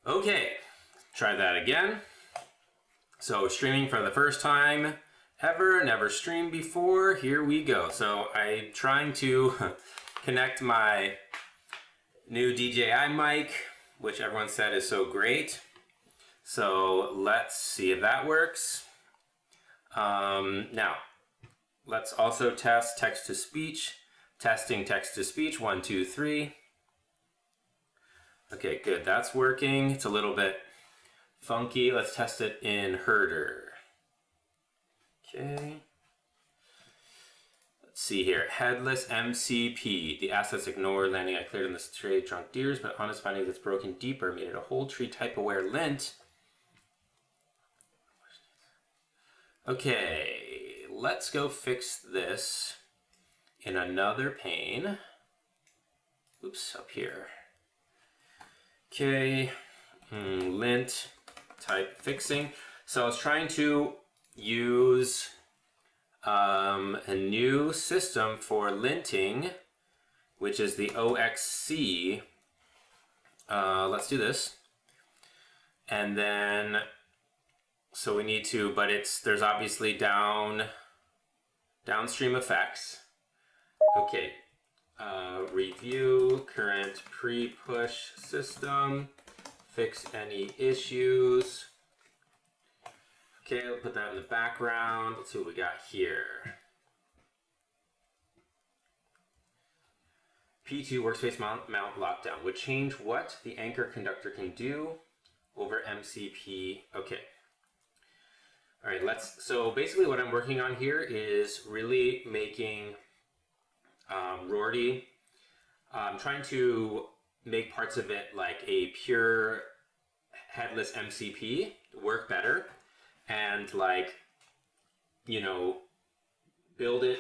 Okay, try that again. So streaming for the first time ever, never streamed before. Here we go. So I'm trying to connect my new DJI mic, which everyone said is so great. So let's see if that works. Now, let's also test text-to-speech. Testing text-to-speech, 1, 2, 3. Okay, good, that's working. It's a little bit funky. Let's test it in Herder. Okay. Let's see here. Headless MCP. The assets ignore landing. I cleared in the stray drunk deers, but honest findings it's broken deeper. Made it a whole tree type aware lint. Okay, let's go fix this in another pane. Oops, up here. Okay, lint type fixing. So I was trying to use a new system for linting, which is the OXC. Let's do this. And then, so we need to, but there's obviously downstream effects. Okay, review current pre-push system, fix any issues. Okay, I'll put that in the background. Let's see what we got here. P2 workspace mount lockdown would change what the anchor conductor can do over MCP. Okay. All right, so basically what I'm working on here is really making Rorty. I'm trying to make parts of it like a pure headless MCP work better. And build it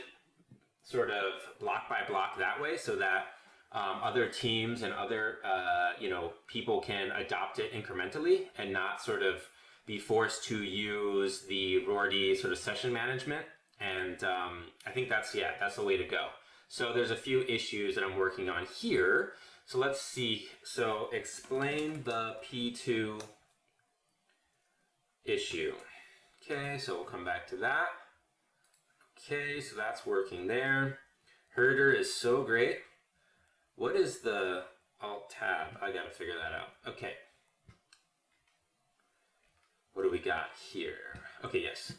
sort of block by block that way so that other teams and other, people can adopt it incrementally and not sort of be forced to use the Rorty sort of session management. And I think that's the way to go. So there's a few issues that I'm working on here. So let's see. So explain the P2 issue. Okay, so we'll come back to that. Okay, so that's working there. Herder is so great. What is the Alt tab? I gotta figure that out. Okay. What do we got here? Okay, yes.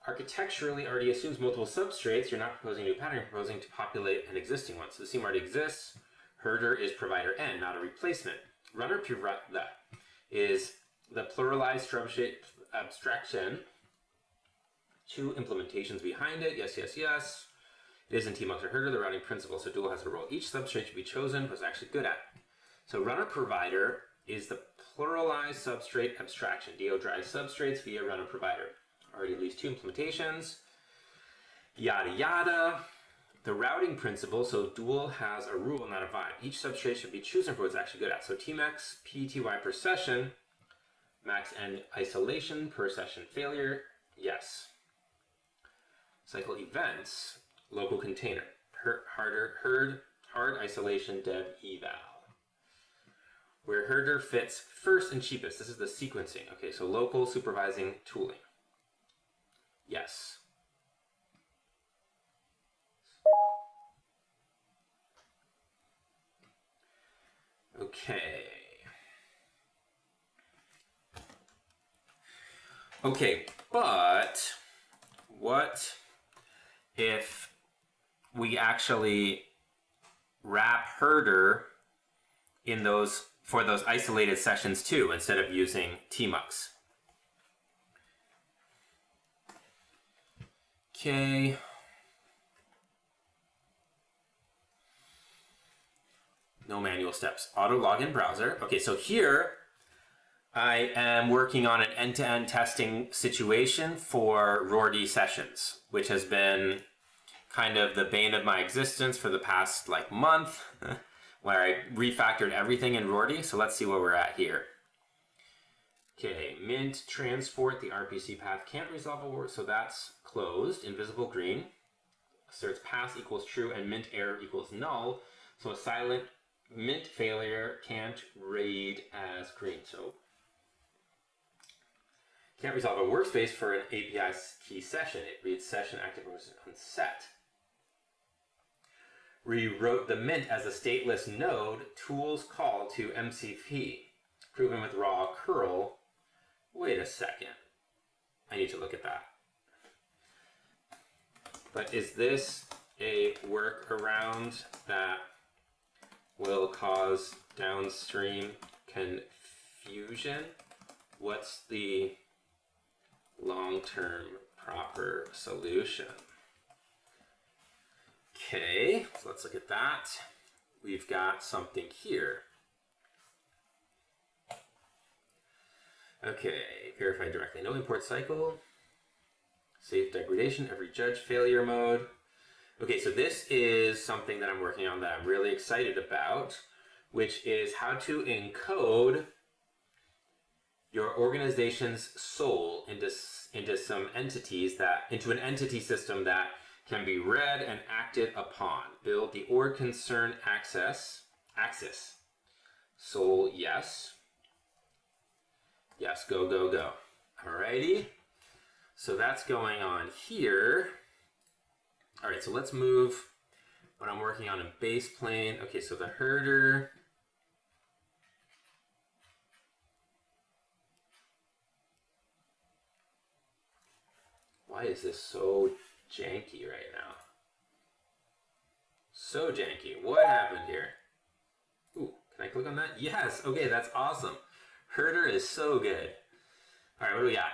Architecturally already assumes multiple substrates. You're not proposing a new pattern, you're proposing to populate an existing one. So the scheme already exists. Herder is provider N, not a replacement. Runner that is the pluralized substrate abstraction. 2 implementations behind it. Yes, yes, yes. It is in tmux or Herder, the routing principle. So Dual has a role. Each substrate should be chosen was actually good at. So runner provider is the pluralized substrate abstraction. DO drives substrates via runner provider. Already at least 2 implementations. Yada yada. The routing principle, so Dual has a rule, not a vibe. Each substrate should be chosen for what it's actually good at. So Tmax PTY per session, max and isolation per session failure, yes. Cycle events, local container, hard isolation dev eval. Where Herder fits first and cheapest. This is the sequencing. Okay, so local supervising tooling. Yes. Okay. Okay, but what if we actually wrap Herder in for those isolated sessions too, instead of using tmux? Okay. No manual steps. Auto login browser. Okay, so here I am working on an end-to-end testing situation for Rorty sessions, which has been kind of the bane of my existence for the past month, where I refactored everything in Rorty. So let's see where we're at here. Okay, mint transport, the RPC path can't resolve a word, so that's closed. Invisible green. Asserts pass equals true and mint error equals null. So a silent Mint failure can't read as green. So can't resolve a workspace for an API key session. It reads session active unset. Rewrote the Mint as a stateless node. Tools call to MCP. Proven with raw curl. Wait a second. I need to look at that. But is this a workaround that will cause downstream confusion? What's the long-term proper solution? Okay, so let's look at that. We've got something here. Okay, verify directly. No import cycle. Safe degradation, every judge failure mode. Okay, so this is something that I'm working on that I'm really excited about, which is how to encode your organization's soul into some entities into an entity system that can be read and acted upon. Build the org concern axis. Soul, yes. Yes, go, go, go. Alrighty. So that's going on here. All right, so let's move what I'm working on in base plane. Okay, so the herder. Why is this so janky right now? So janky. What happened here? Ooh, can I click on that? Yes, okay, that's awesome. Herder is so good. All right, what do we got?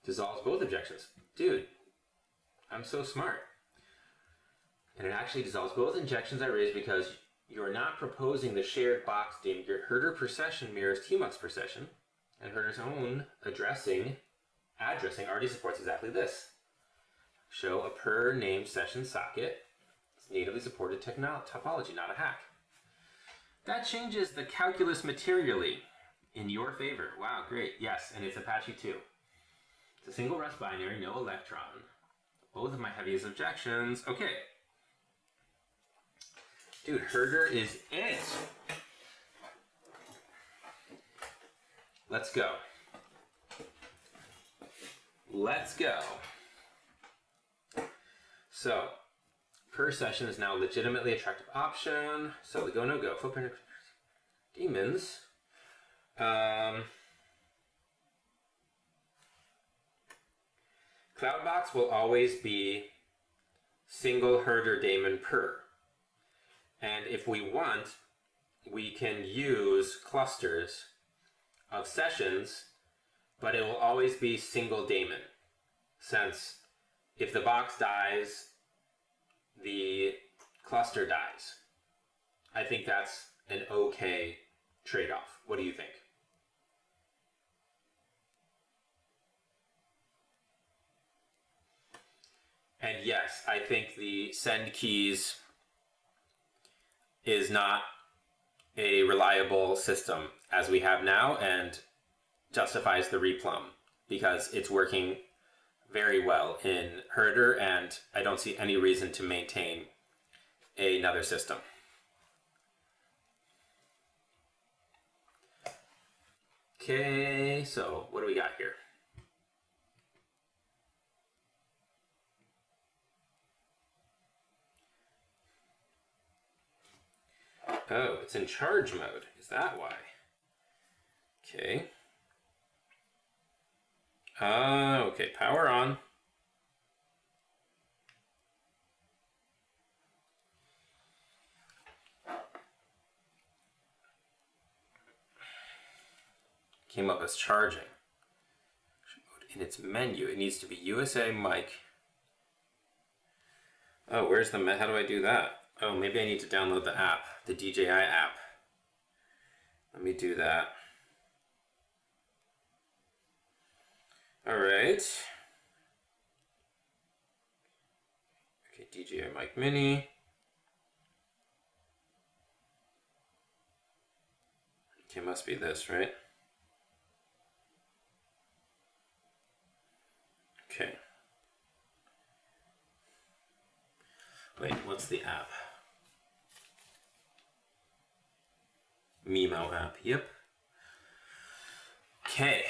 Dissolves both objections. Dude, I'm so smart. And it actually dissolves both injections I raised because you're not proposing the shared box named your herder per session mirrors tmux per session, and herder's own addressing already supports exactly this. Show a per named session socket. It's natively supported topology, not a hack. That changes the calculus materially in your favor. Wow, great. Yes, and it's Apache 2. It's a single rest binary, no electron. Both of my heaviest objections. Okay. Dude, herder is it. Let's go. Let's go. So, per session is now a legitimately attractive option. So the go, no go. Footprint daemons. Cloudbox will always be single herder daemon per. And if we want, we can use clusters of sessions, but it will always be single daemon. Since if the box dies, the cluster dies. I think that's an okay trade-off. What do you think? And yes, I think the send keys is not a reliable system as we have now and justifies the replumb because it's working very well in herder and I don't see any reason to maintain another system. Okay, so what do we got here? Oh, it's in charge mode. Is that why? Okay. Okay, power on. Came up as charging. In its menu, it needs to be USA mic. Oh, where's the, how do I do that? Oh, maybe I need to download the app, the DJI app. Let me do that. All right. Okay, DJI Mic Mini. Okay, must be this, right? Okay. Wait, what's the app? Mimo app. Yep. Okay.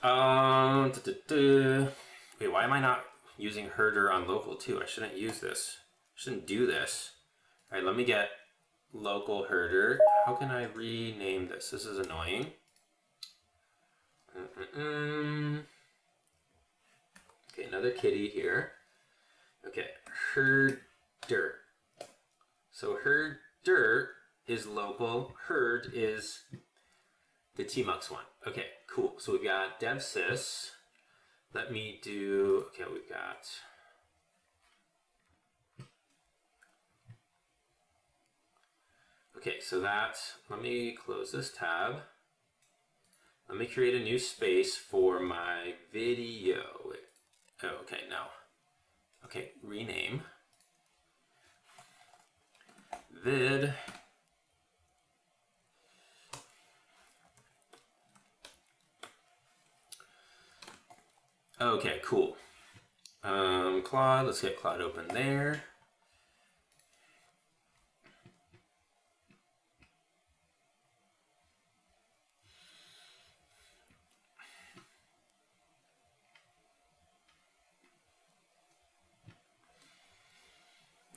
Wait, why am I not using herder on local too? I shouldn't use this. I shouldn't do this. All right, let me get local herder. How can I rename this? This is annoying. Okay, another kitty here. Okay, herder. So herder is local. Herd is the tmux one. Okay, cool. So we've got dev sys. Let me do, okay, we've got, okay, so that, let me close this tab. Let me create a new space for my video. Oh, okay, no. Okay, rename. Vid. Okay, cool. Claude, let's get Claude open there.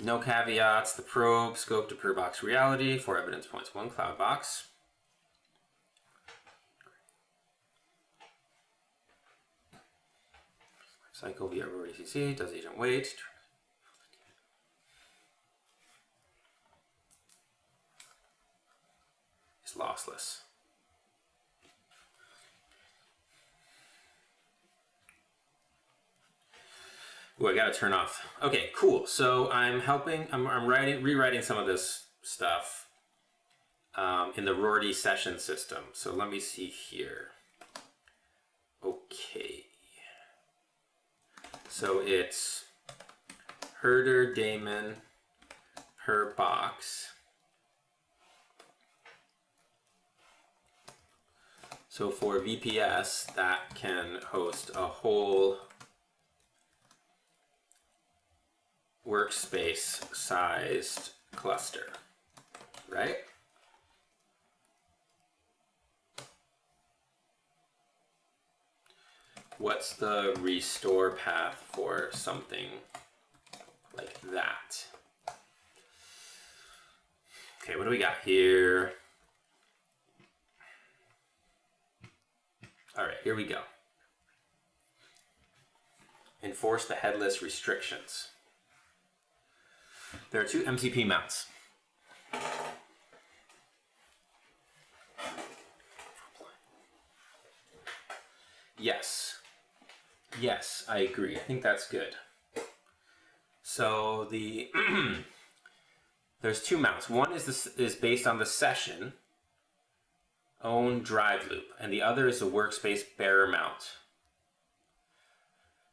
No caveats, the probe, scope to per box reality, 4 evidence points, 1 cloud box. Cycle via ACC, does agent wait? It's lossless. Ooh, I gotta turn off. Okay, cool. So I'm rewriting some of this stuff in the Rorty session system. So let me see here. Okay. So it's herder daemon per box. So for VPS, that can host a whole workspace sized cluster, right? What's the restore path for something like that? Okay, what do we got here? All right, here we go. Enforce the headless restrictions. There are 2 MCP mounts. Yes. Yes, I agree. I think that's good. So the there's 2 mounts. One is based on the session own drive loop, and the other is a workspace bearer mount.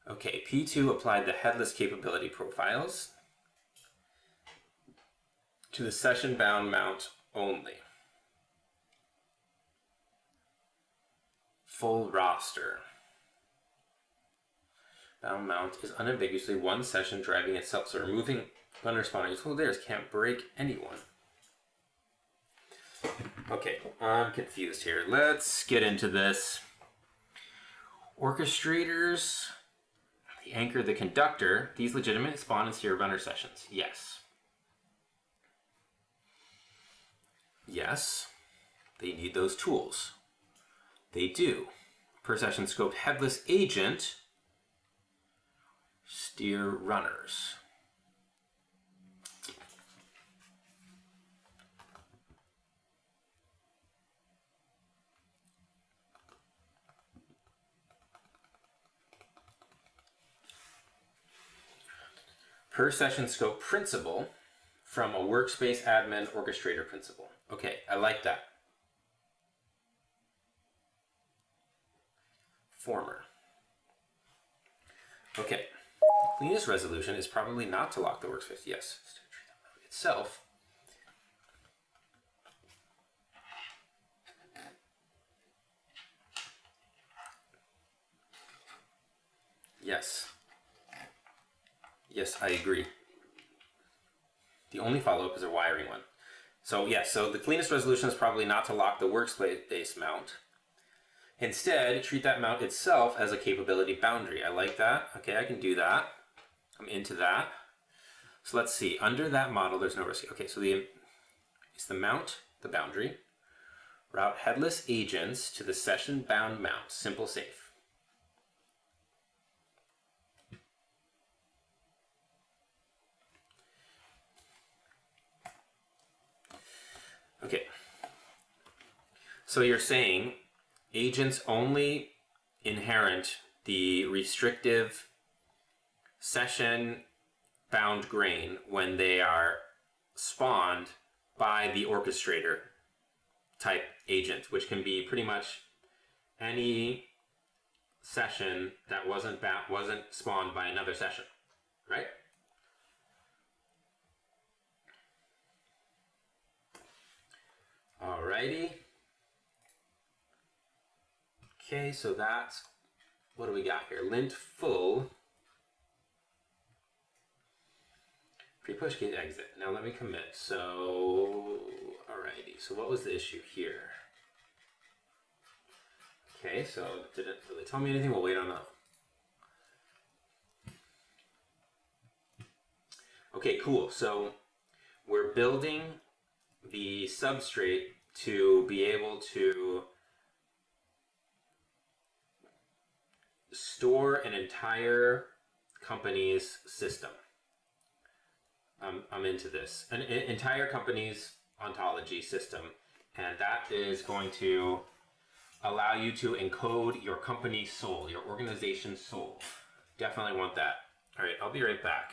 Okay, P2 applied the headless capability profiles to the session bound mount only. Full roster. Bound mount is unambiguously one session driving itself, so removing unresponding useful layers can't break anyone. Okay, I'm confused here. Let's get into this. Orchestrators, the anchor, the conductor, these legitimate spawn and steer runner sessions. Yes. Yes, they need those tools. They do. Per session scope headless agent, steer runners. Per session scope principle from a workspace admin orchestrator principle. Okay, I like that. Former. Okay, cleanest resolution is probably not to lock the workspace. Yes, itself. Yes. Yes, I agree. The only follow-up is a wiring one. So yes, so the cleanest resolution is probably not to lock the workspace mount. Instead, treat that mount itself as a capability boundary. I like that. Okay, I can do that. I'm into that. So let's see. Under that model, there's no risk. Okay, so it's the mount, the boundary. Route headless agents to the session bound mount. Simple safe. Okay. So you're saying agents only inherit the restrictive session bound grain when they are spawned by the orchestrator type agent, which can be pretty much any session that wasn't spawned by another session, right? Alrighty. Okay, so that's, what do we got here? Lint full. Pre-push gate exit. Now let me commit. So, alrighty. So what was the issue here? Okay, so it didn't really tell me anything. We'll wait on that. Okay, cool. So we're building the substrate to be able to store an entire company's system. I'm into this. An entire company's ontology system. And that is going to allow you to encode your company's soul, your organization's soul. Definitely want that. All right, I'll be right back.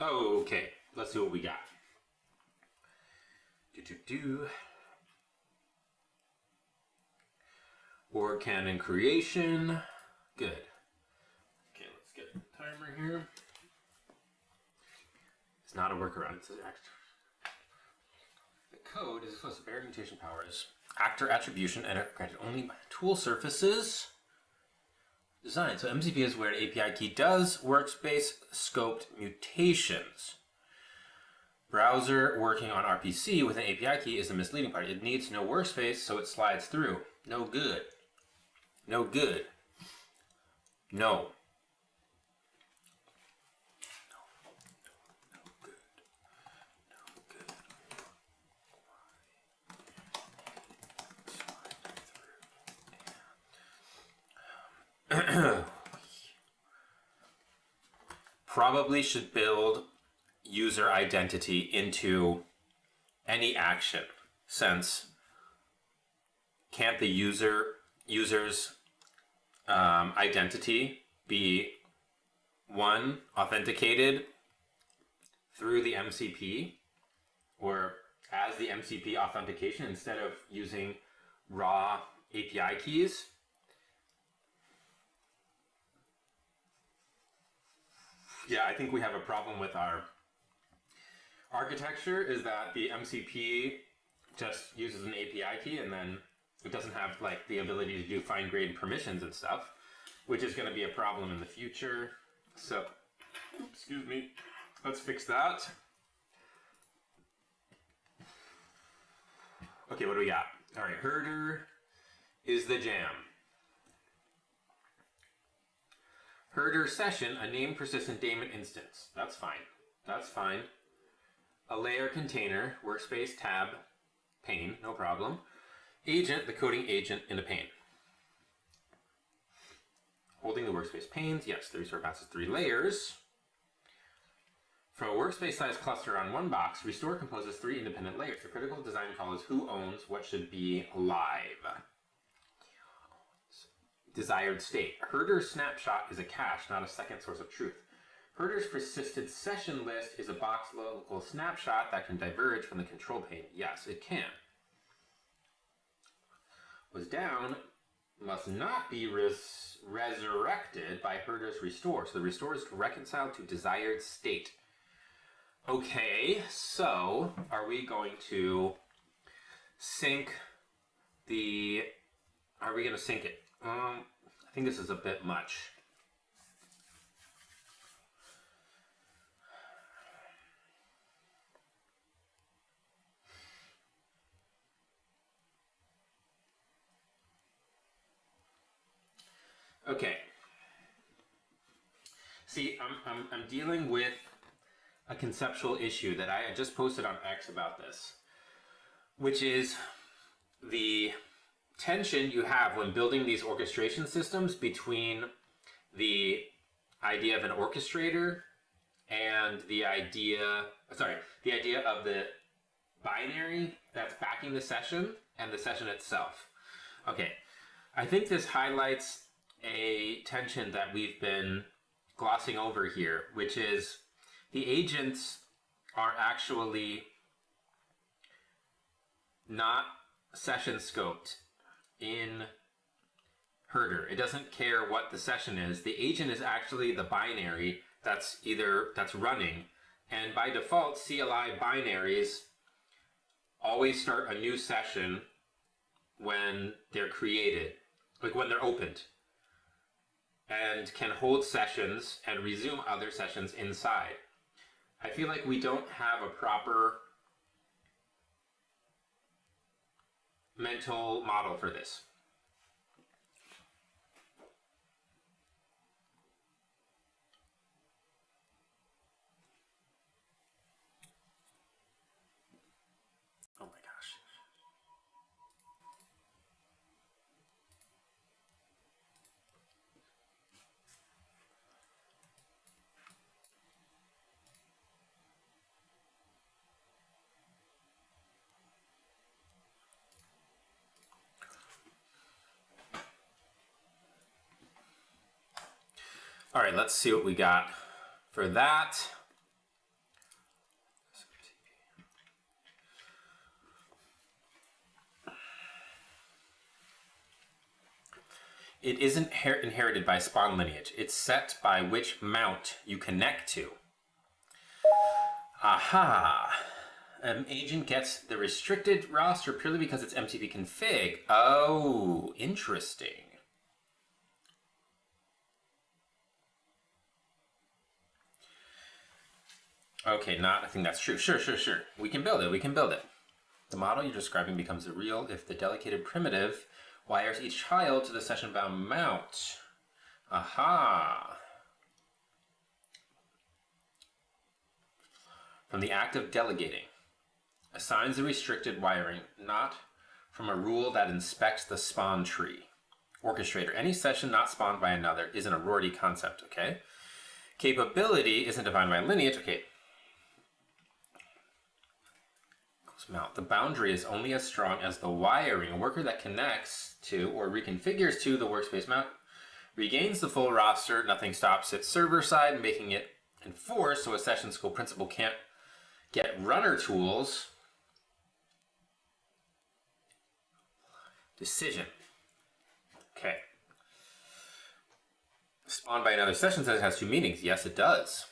Okay, let's see what we got. Org canon creation. Good. Okay, let's get a timer here. It's not a workaround. It's an act. The code is supposed to bear mutation powers. Actor attribution and granted only by tool surfaces. Design. So MCP is where an API key does workspace scoped mutations. Browser working on RPC with an API key is the misleading part. It needs no workspace, so it slides through. No good. No good. No. Probably should build user identity into any action, since can't the user's identity be one authenticated through the MCP or as the MCP authentication instead of using raw API keys? Yeah, I think we have a problem with our architecture, is that the MCP just uses an API key and then it doesn't have like the ability to do fine-grained permissions and stuff, which is going to be a problem in the future. So, excuse me, let's fix that. Okay, what do we got? All right, herder is the jam. Herder session, a named persistent daemon instance. That's fine. That's fine. A layer container, workspace, tab, pane, no problem. Agent, the coding agent in a pane. Holding the workspace panes, yes, the restore passes 3 layers. For a workspace size cluster on one box, restore composes 3 independent layers. The critical design call is who owns what should be live. Desired state. Herder snapshot is a cache, not a second source of truth. Herder's persisted session list is a box local snapshot that can diverge from the control pane. Yes, it can. Was down must not be resurrected by Herder's restore. So the restore is reconciled to desired state. Okay, so are we going to sync the... Are we going to sync it? I think this is a bit much. Okay. See, I'm dealing with a conceptual issue that I just posted on X about this, which is the tension you have when building these orchestration systems between the idea of an orchestrator and the idea of the binary that's backing the session and the session itself. Okay, I think this highlights a tension that we've been glossing over here, which is the agents are actually not session scoped in Herder. It doesn't care what the session is. The agent is actually the binary that's running, and by default CLI binaries always start a new session when they're created, like when they're opened, and can hold sessions and resume other sessions inside. I feel like we don't have a proper mental model for this. Oh my gosh. All right, let's see what we got for that. It isn't inherited by spawn lineage. It's set by which mount you connect to. Aha! An agent gets the restricted roster purely because it's MTP config. Oh, interesting. Okay, I think that's true. Sure. We can build it. The model you're describing becomes real if the delegated primitive wires each child to the session-bound mount. Aha! From the act of delegating. Assigns the restricted wiring, not from a rule that inspects the spawn tree. Orchestrator. Any session not spawned by another is an Aurority concept, okay? Capability isn't defined by lineage, okay. Mount. The boundary is only as strong as the wiring. A worker that connects to or reconfigures to the workspace mount regains the full roster. Nothing stops it server side, making it enforced so a session school principal can't get runner tools. Decision. Okay. Spawned by another session says it has two meanings. Yes, it does.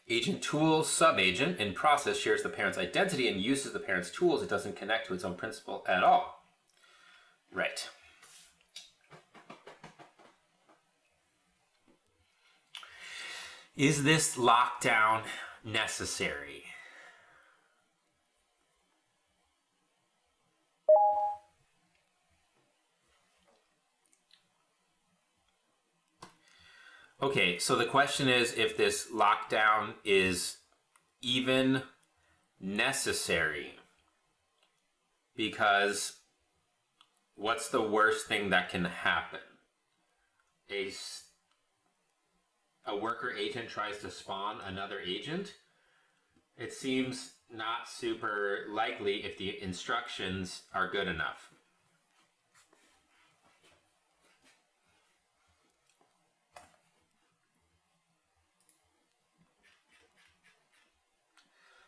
Agent tool sub-agent in process shares the parent's identity and uses the parent's tools. It doesn't connect to its own principal at all. Right. Is this lockdown necessary? Okay, so the question is if this lockdown is even necessary. Because what's the worst thing that can happen? A worker agent tries to spawn another agent? It seems not super likely if the instructions are good enough.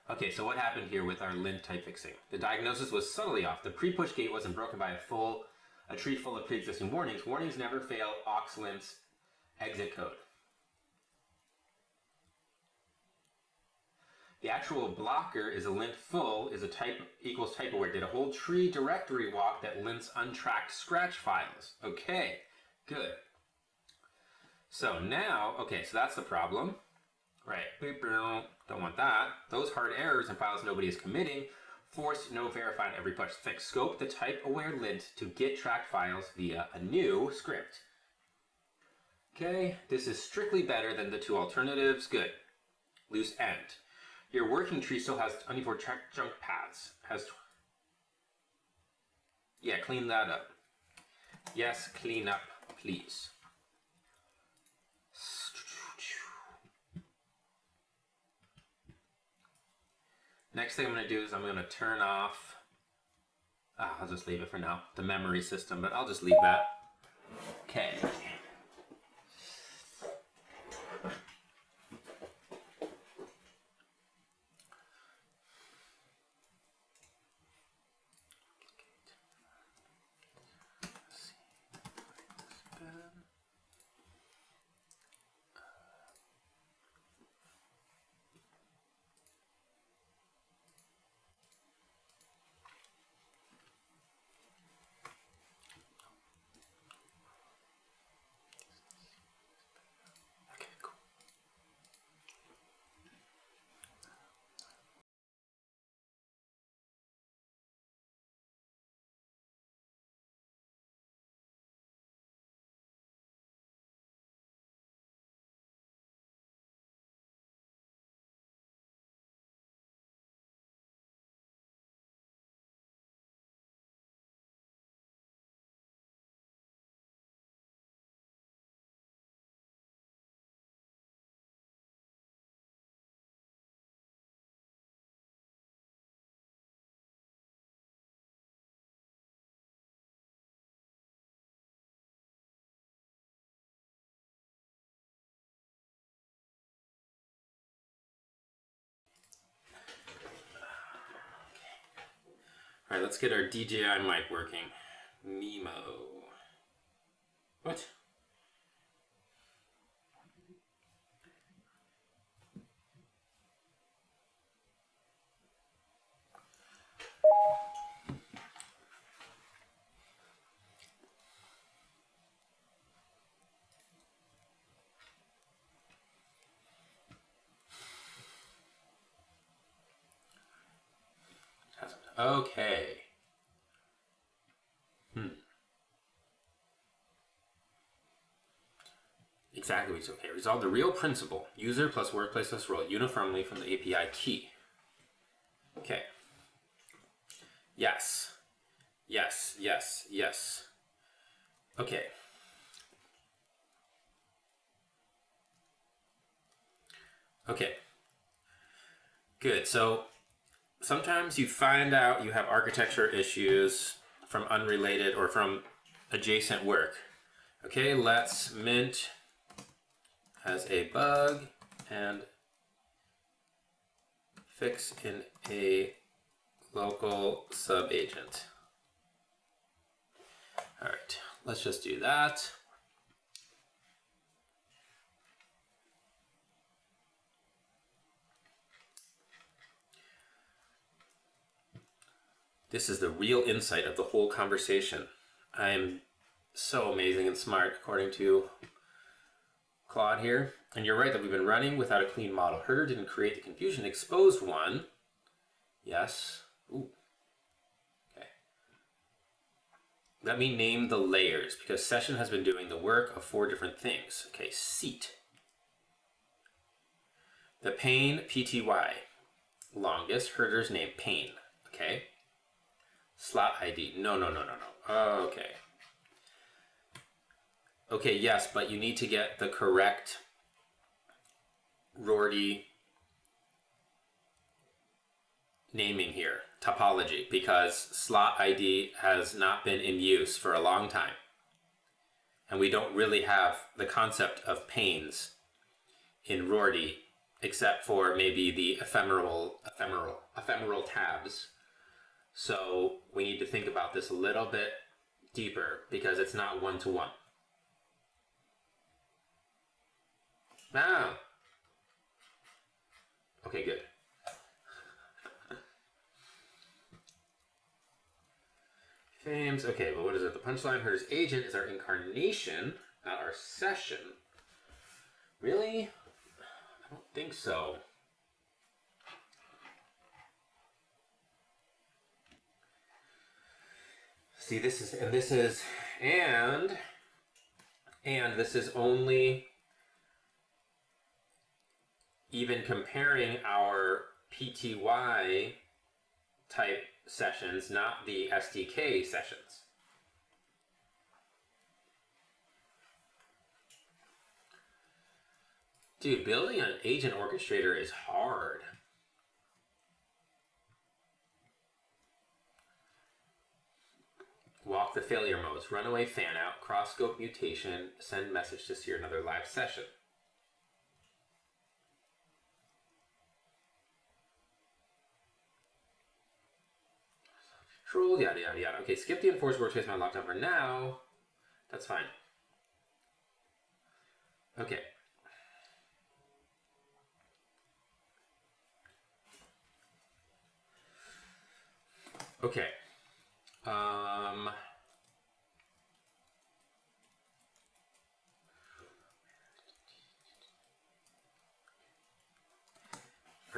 Okay, so what happened here with our lint type fixing? The diagnosis was subtly off. The pre-push gate wasn't broken by a tree full of pre-existing warnings. Warnings never fail aux-lint's exit code. The actual blocker is a lint full is a type equals type aware. Did a whole tree directory walk that lints untracked scratch files. Okay, good. So now, okay, so that's the problem. Right, don't want that. Those hard errors and files nobody is committing force no verify on every push. Fix scope the type aware lint to get tracked files via a new script. Okay, this is strictly better than the two alternatives. Good. Loose end. Your working tree still has 24 junk paths. Yeah, clean that up. Yes, clean up, please. Next thing I'm going to do is I'm going to turn off, I'll just leave it for now, the memory system, but I'll just leave that. Okay. All right, let's get our DJI mic working. Nemo. What? Okay. Exactly. Okay. Resolve the real principle. User plus workplace plus role uniformly from the API key. Okay. Yes. Yes. Yes. Yes. Okay. Okay. Good. So sometimes you find out you have architecture issues from unrelated or from adjacent work. Okay, let's mint as a bug and fix in a local subagent. All right, let's just do that. This is the real insight of the whole conversation. I'm so amazing and smart, according to Claude here. And you're right that we've been running without a clean model. Herder didn't create the confusion, exposed one. Yes. Ooh. Okay. Let me name the layers because session has been doing the work of 4 different things. Okay, seat. The pane, PTY. Longest, Herder's name, pane. Okay. Slot ID. No. Okay. Okay, yes, but you need to get the correct Rorty naming here, topology, because slot ID has not been in use for a long time. And we don't really have the concept of panes in Rorty, except for maybe the ephemeral tabs. So we need to think about this a little bit deeper because it's not one-to-one. Ah. Okay, good. Fames. Okay, but what is it? The punchline, Herder's agent is our incarnation, not our session. Really? I don't think so. See, this is only even comparing our PTY type sessions, not the SDK sessions. Dude, building an agent orchestrator is hard. Walk the failure modes, runaway fan out, cross scope mutation, send message to steer another live session. Control, yada yada yada. Okay, skip the enforced workspace mode lockdown for now. That's fine. Okay. Okay. All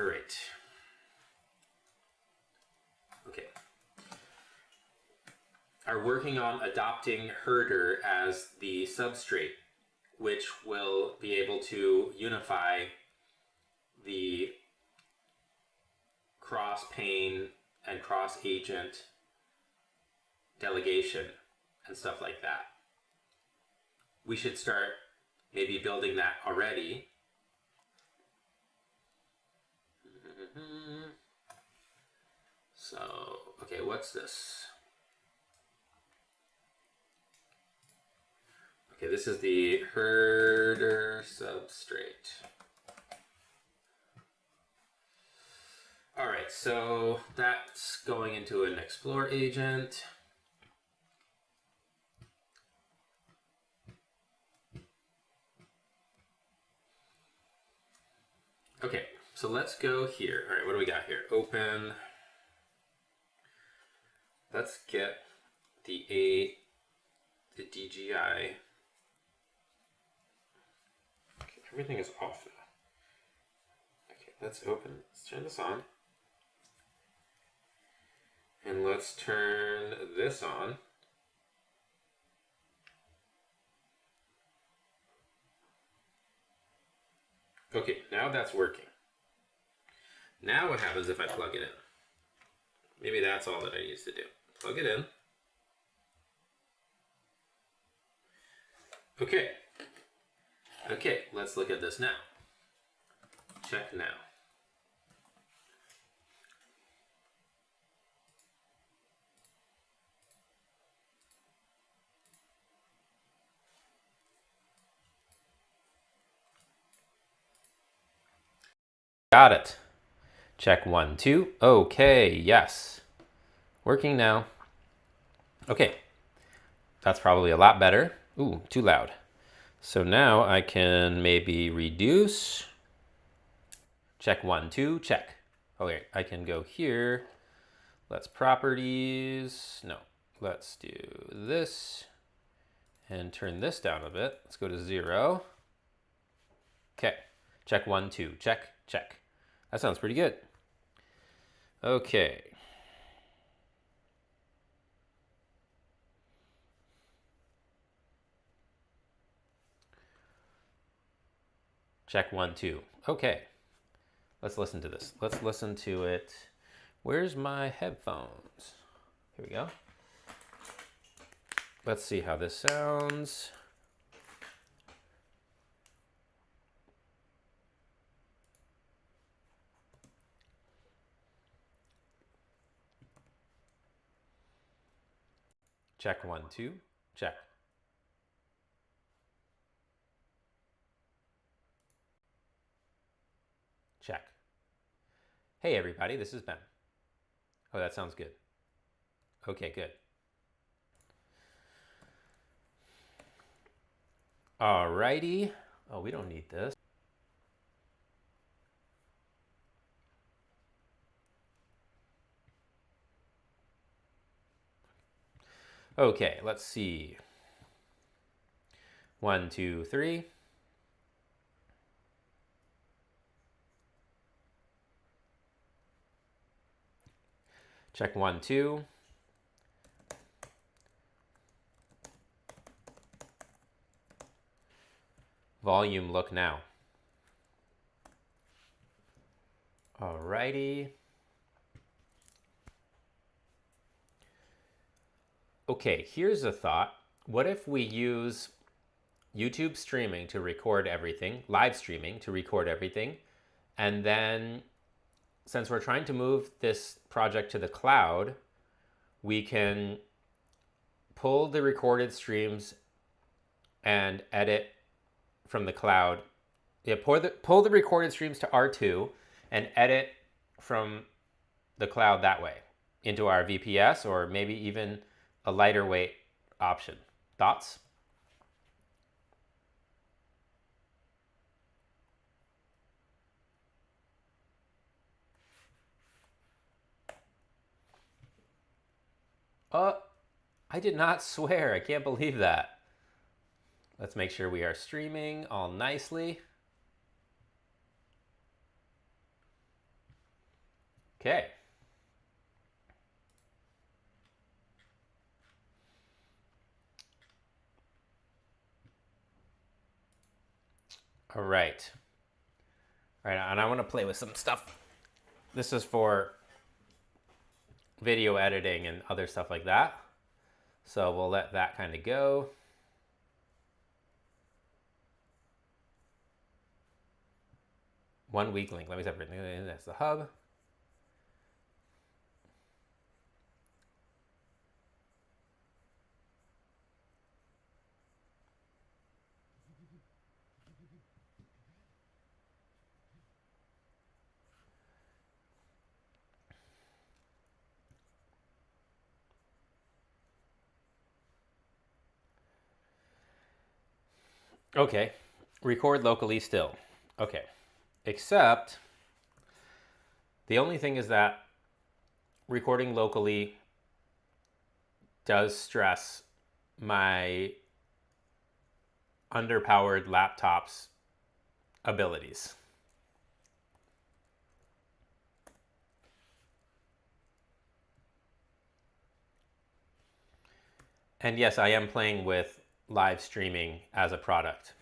right. Okay. Are working on adopting Herder as the substrate, which will be able to unify the cross-pane and cross-agent delegation and stuff like that. We should start maybe building that already. So, okay, what's this? Okay, this is the Herder substrate. All right, so that's going into an explore agent. Okay, so let's go here. All right, what do we got here? Open. Let's get the DGI. Okay, everything is off now. Okay, let's open. Let's turn this on. And let's turn this on. Okay, now that's working. Now what happens if I plug it in? Maybe that's all that I need to do. Plug it in. Okay. Okay, let's look at this now. Check now. Got it. Check 1, 2. Okay, yes. Working now. Okay. That's probably a lot better. Ooh, too loud. So now I can maybe reduce. Check 1, 2, check. Okay, I can go here. Let's properties. No, let's do this and turn this down a bit. Let's go to 0. Okay, check 1, 2, check, check. That sounds pretty good. Okay. Check 1, 2. Okay. Let's listen to this. Let's listen to it. Where's my headphones? Here we go. Let's see how this sounds. Check 1, 2, check. Check. Hey everybody, this is Ben. Oh, that sounds good. Okay, good. Alrighty. Oh, we don't need this. Okay, let's see. 1, 2, 3. Check 1, 2. Volume look now. Alrighty. Okay, here's a thought. What if we use YouTube streaming to record everything, live streaming to record everything, and then since we're trying to move this project to the cloud, we can pull the recorded streams and edit from the cloud. Yeah, pull the recorded streams to R2 and edit from the cloud that way into our VPS, or maybe even a lighter weight option. Thoughts? I did not swear. I can't believe that. Let's make sure we are streaming all nicely. Okay. All right. All right, and I want to play with some stuff. This is for video editing and other stuff like that. So we'll let that kind of go. One weak link. Let me separate. That's the hub. Okay. Record locally still. Okay. except the only thing is that recording locally does stress my underpowered laptop's abilities. And yes, I am playing with live streaming as a product.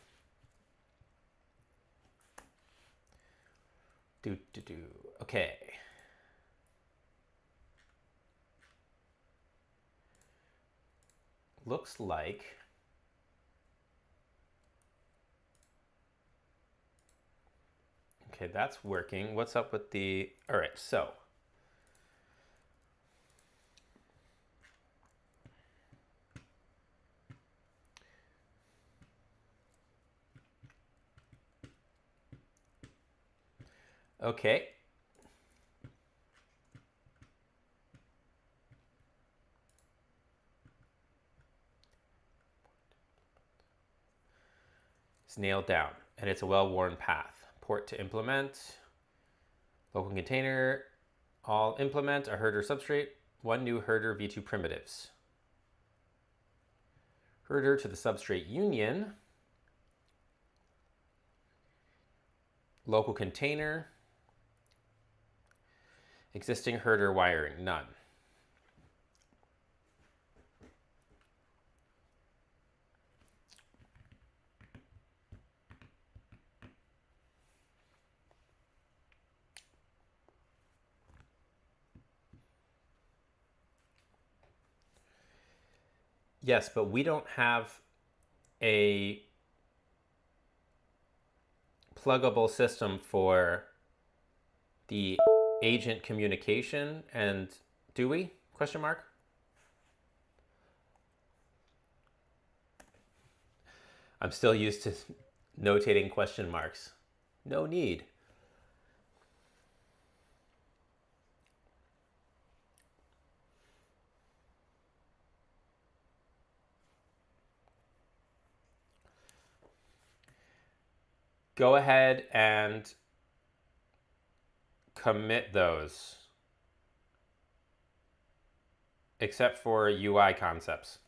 Okay. Looks like okay, that's working. What's up with the... All right, so okay. It's nailed down, and it's a well-worn path. Port to implement. Local container. All implement a herder substrate. One new herder v2 primitives. Herder to the substrate union. Local container. Existing herder wiring, none. Yes, but we don't have a pluggable system for the agent communication, and do we? Question mark. I'm still used to notating question marks. No need. Go ahead and commit those, except for UI concepts.